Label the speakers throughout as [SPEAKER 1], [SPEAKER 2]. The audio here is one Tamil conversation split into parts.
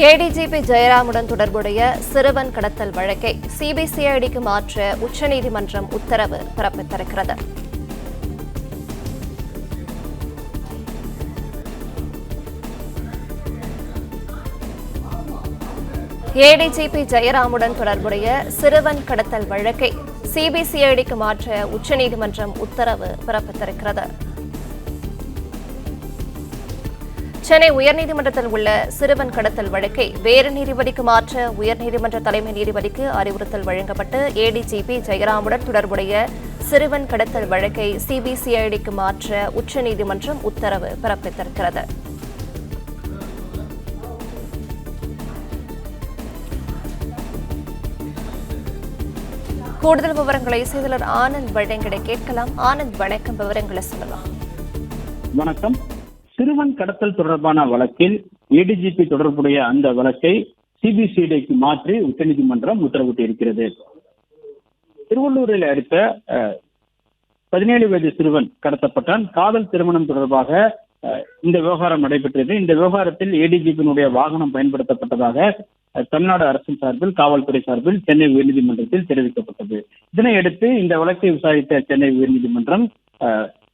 [SPEAKER 1] ஏடிஜிபி ஜெயராமுடன் தொடர்புடைய சிறுவன் கடத்தல் வழக்கை சிபிசிஐடிக்கு மாற்ற உச்சநீதிமன்றம் உத்தரவு பிறப்பித்திருக்கிறது. ஏடிஜிபி ஜெயராமுடன் தொடர்புடைய சிறுவன் கடத்தல் வழக்கை சிபிசிஐடிக்கு மாற்ற உச்சநீதிமன்றம் உத்தரவு பிறப்பித்திருக்கிறது. சென்னை உயர்நீதிமன்றத்தில் உள்ள சிறுவன் கடத்தல் வழக்கை வேறு நீதிபதிக்கு மாற்ற உயர்நீதிமன்ற தலைமை நீதிபதிக்கு அறிவுறுத்தல் வழங்கப்பட்டு ஏடிஜிபி ஜெயராமுடன் தொடர்புடைய சிறுவன் கடத்தல் வழக்கை சிபிசிஐடிக்கு மாற்ற உச்சநீதிமன்றம் உத்தரவு பிறப்பித்திருக்கிறது. கூடுதல் விவரங்களை செய்தியாளர் ஆனந்த் வழங்கிட கேட்கலாம். ஆனந்த், வணக்கம். விவரங்களை சொல்லலாம்.
[SPEAKER 2] வணக்கம். சிறுவன் கடத்தல் தொடர்பான வழக்கில் ஏடிஜிபி தொடர்புடைய அந்த வழக்கை சிபிசிஐடிக்கு மாற்றி உச்சநீதிமன்றம் உத்தரவிட்டிருக்கிறது. திருவள்ளூரில் அடுத்த 17 வயது சிறுவன் கடத்தப்பட்டான். காதல் திருமணம் தொடர்பாக இந்த விவகாரம் நடைபெற்றது. இந்த விவகாரத்தில் ஏடிஜிபியினுடைய வாகனம் பயன்படுத்தப்பட்டதாக தமிழ்நாடு அரசின் சார்பில் காவல்துறை சார்பில் சென்னை உயர்நீதிமன்றத்தில் தெரிவிக்கப்பட்டது. இதனையடுத்து இந்த வழக்கை விசாரித்த சென்னை உயர்நீதிமன்றம்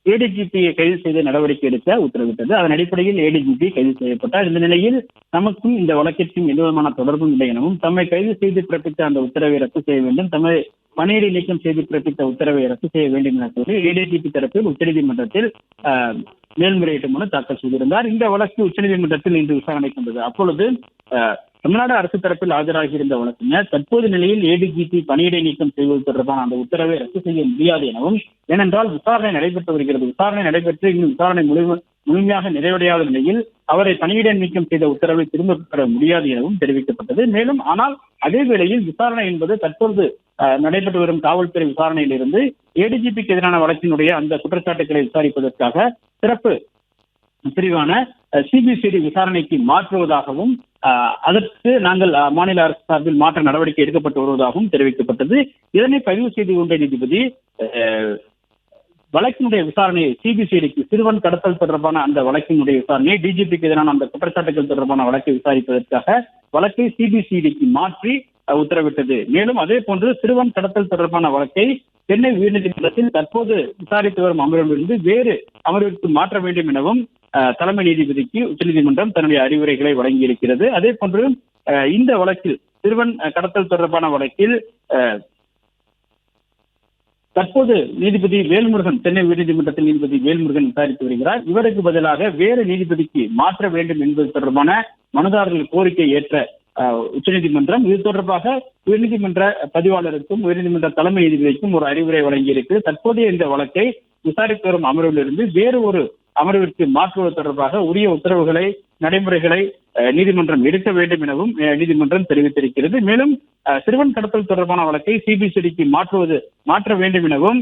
[SPEAKER 2] ஏடிஜிபியை கைது செய்து நடவடிக்கை எடுக்க உத்தரவிட்டது. அதன் அடிப்படையில் ஏடிஜிபி கைது செய்யப்பட்டார். இந்த நிலையில் தமக்கும் இந்த வழக்கிற்கும் எந்தவிதமான தொடர்பும் இல்லை எனவும் தம்மை கைது செய்து பிறப்பித்த அந்த உத்தரவை ரத்து செய்ய வேண்டும், தம்மை பணியிடை நீக்கம் செய்து பிறப்பித்த உத்தரவை ரத்து செய்ய வேண்டும் என சொல்லி ஏடிஜிபி தரப்பில் உச்சநீதிமன்றத்தில் மேல்முறையீட்டு மனு தாக்கல் செய்திருந்தார். இந்த வழக்கு உச்சநீதிமன்றத்தில் இன்று விசாரணைக்கு வந்தது. அப்பொழுது தமிழ்நாடு அரசு தரப்பில் ஆஜராகியிருந்த வழக்கினர் தற்போது நிலையில் ஏடிஜிபி பணியிடை நீக்கம் செய்வது தொடர்பான அந்த உத்தரவை ரத்து செய்ய முடியாது எனவும், ஏனென்றால் விசாரணை நடைபெற்று வருகிறது, விசாரணை நடைபெற்று இன்னும் விசாரணை முழுமையாக நிறைவடையாத நிலையில் அவரை பணியிடை நீக்கம் செய்த உத்தரவை திரும்ப பெற முடியாது எனவும் தெரிவிக்கப்பட்டது. மேலும் ஆனால் அதே வேளையில் விசாரணை என்பது தற்போது நடைபெற்று வரும் காவல்துறை விசாரணையிலிருந்து ஏடிஜிபிக்கு எதிரான வழக்கினுடைய அந்த குற்றச்சாட்டுகளை விசாரிப்பதற்காக சிறப்பு பிரிவான சிபிசிஐடி விசாரணைக்கு மாற்றுவதாகவும் அதற்கு நாங்கள் மாநில அரசு சார்பில் மாற்ற நடவடிக்கை எடுக்கப்பட்டு வருவதாகவும் தெரிவிக்கப்பட்டது. இதனை பதிவு செய்து கொண்ட நீதிபதி வழக்கினுடைய விசாரணையை சிபிசிஐடிக்கு சிறுவன் கடத்தல் தொடர்பான அந்த வழக்கினுடைய விசாரணையை டிஜிபிக்கு எதிரான அந்த குற்றச்சாட்டுகள் தொடர்பான வழக்கை விசாரிப்பதற்காக வழக்கை சிபிசிஐடிக்கு மாற்றி உத்தரவிட்டது. மேலும் அதே போன்று சிறுவன் கடத்தல் தொடர்பான வழக்கை சென்னை உயர்நீதிமன்றத்தில் தற்போது விசாரித்து வரும் அமர்விலிருந்து வேறு அமர்விற்கு மாற்ற வேண்டும் எனவும் தலைமை நீதிபதிக்கு உச்சநீதிமன்றம் தன்னுடைய அறிவுரைகளை வழங்கியிருக்கிறது. அதே போன்று இந்த வழக்கில் சிறுவன் கடத்தல் தொடர்பான வழக்கில் தற்போது நீதிபதி வேல்முருகன், சென்னை உயர்நீதிமன்றத்தில் நீதிபதி வேல்முருகன் விசாரித்து வருகிறார். இவருக்கு பதிலாக வேறு நீதிபதிக்கு மாற்ற வேண்டும் என்பது தொடர்பான மனுதாரர்கள் கோரிக்கை ஏற்ற உச்சநீதிமன்றம் இது தொடர்பாக உயர்நீதிமன்ற பதிவாளருக்கும் உயர்நீதிமன்ற தலைமை நீதிபதிக்கும் ஒரு அறிவுரை வழங்கியிருக்கு. தற்போதைய இந்த வழக்கை விசாரித்து வரும் அமர்விலிருந்து வேறு ஒரு அமர்விற்கு மாற்றுவது தொடர்பாக உரிய உத்தரவுகளை, நடைமுறைகளை நீதிமன்றம் எடுக்க வேண்டும் எனவும் நீதிமன்றம் தெரிவித்திருக்கிறது. மேலும் சிறுவன் கடத்தல் தொடர்பான வழக்கை சிபிசிஐடிக்கு மாற்ற வேண்டும் எனவும்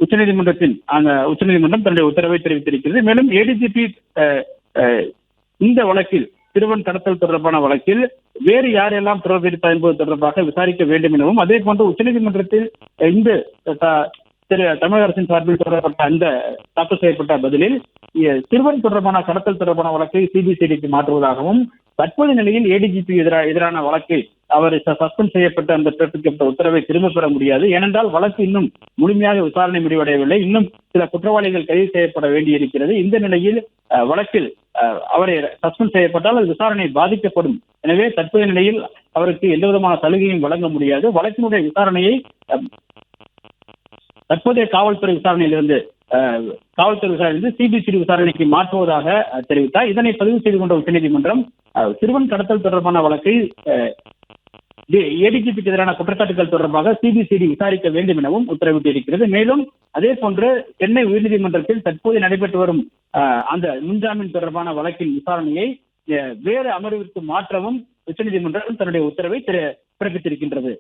[SPEAKER 2] உச்சநீதிமன்றம் தன்னுடைய உத்தரவை தெரிவித்திருக்கிறது. மேலும் ஏடிஜிபி இந்த வழக்கில் சிறுவன் கடத்தல் தொடர்பான வழக்கில் வேறு யாரெல்லாம் தொடர்பு இருப்பார் என்பது தொடர்பாக விசாரிக்க வேண்டும் எனவும், அதே போன்று உச்சநீதிமன்றத்தில் இந்த தமிழக அரசின் சார்பில் தொடரப்பட்ட அந்த தாக்கல் செய்யப்பட்ட பதிலில் சிறுவன் தொடர்பான கடத்தல் தொடர்பான வழக்கை சிபிசிஐடிக்கு மாற்றுவதாகவும், தற்போதைய நிலையில் ஏடிஜிபி எதிரான வழக்கை அவர் சஸ்பெண்ட் செய்யப்பட்ட அந்த பிறப்பிக்கப்பட்ட உத்தரவை திரும்ப பெற முடியாது. ஏனென்றால் வழக்கு இன்னும் முழுமையாக விசாரணை முடிவடையவில்லை. இன்னும் சில குற்றவாளிகள் கைது செய்யப்பட வேண்டியிருக்கிறது. இந்த நிலையில் வழக்கில் அவரை சஸ்பெண்ட் செய்யப்பட்டால் அது விசாரணை பாதிக்கப்படும். எனவே தற்போதைய நிலையில் அவருக்கு எந்த விதமான சலுகையும் வழங்க முடியாது. வழக்கினுடைய விசாரணையை தற்போதைய காவல்துறை விசாரணையிலிருந்து சிபிசிஐடி விசாரணைக்கு மாற்றுவதாக தெரிவித்தார். இதனை பதிவு செய்து கொண்ட உச்சநீதிமன்றம் சிறுவன் கடத்தல் தொடர்பான வழக்கை ஏடிஜிபிக்கு எதிரான குற்றச்சாட்டுகள் தொடர்பாக சிபிசிஐடி விசாரிக்க வேண்டும் எனவும் உத்தரவிட்டிருக்கிறது. மேலும் அதே போன்று சென்னை உயர்நீதிமன்றத்தில் தற்போது நடைபெற்று வரும் அந்த முன்ஜாமீன் தொடர்பான வழக்கின் விசாரணையை வேறு அமர்விற்கு மாற்றவும் உச்சநீதிமன்றம் தன்னுடைய உத்தரவை பிறப்பித்திருக்கின்றது.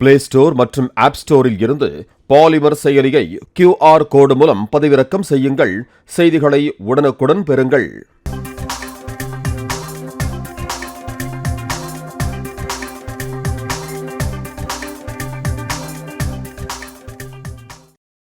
[SPEAKER 3] பிளே ஸ்டோர் மற்றும் ஆப் ஸ்டோரில் இருந்து பாலிமர் செயலியை QR கோடு மூலம் பதிவிறக்கம் செய்யுங்கள். செய்திகளை உடனுக்குடன் பெறுங்கள்.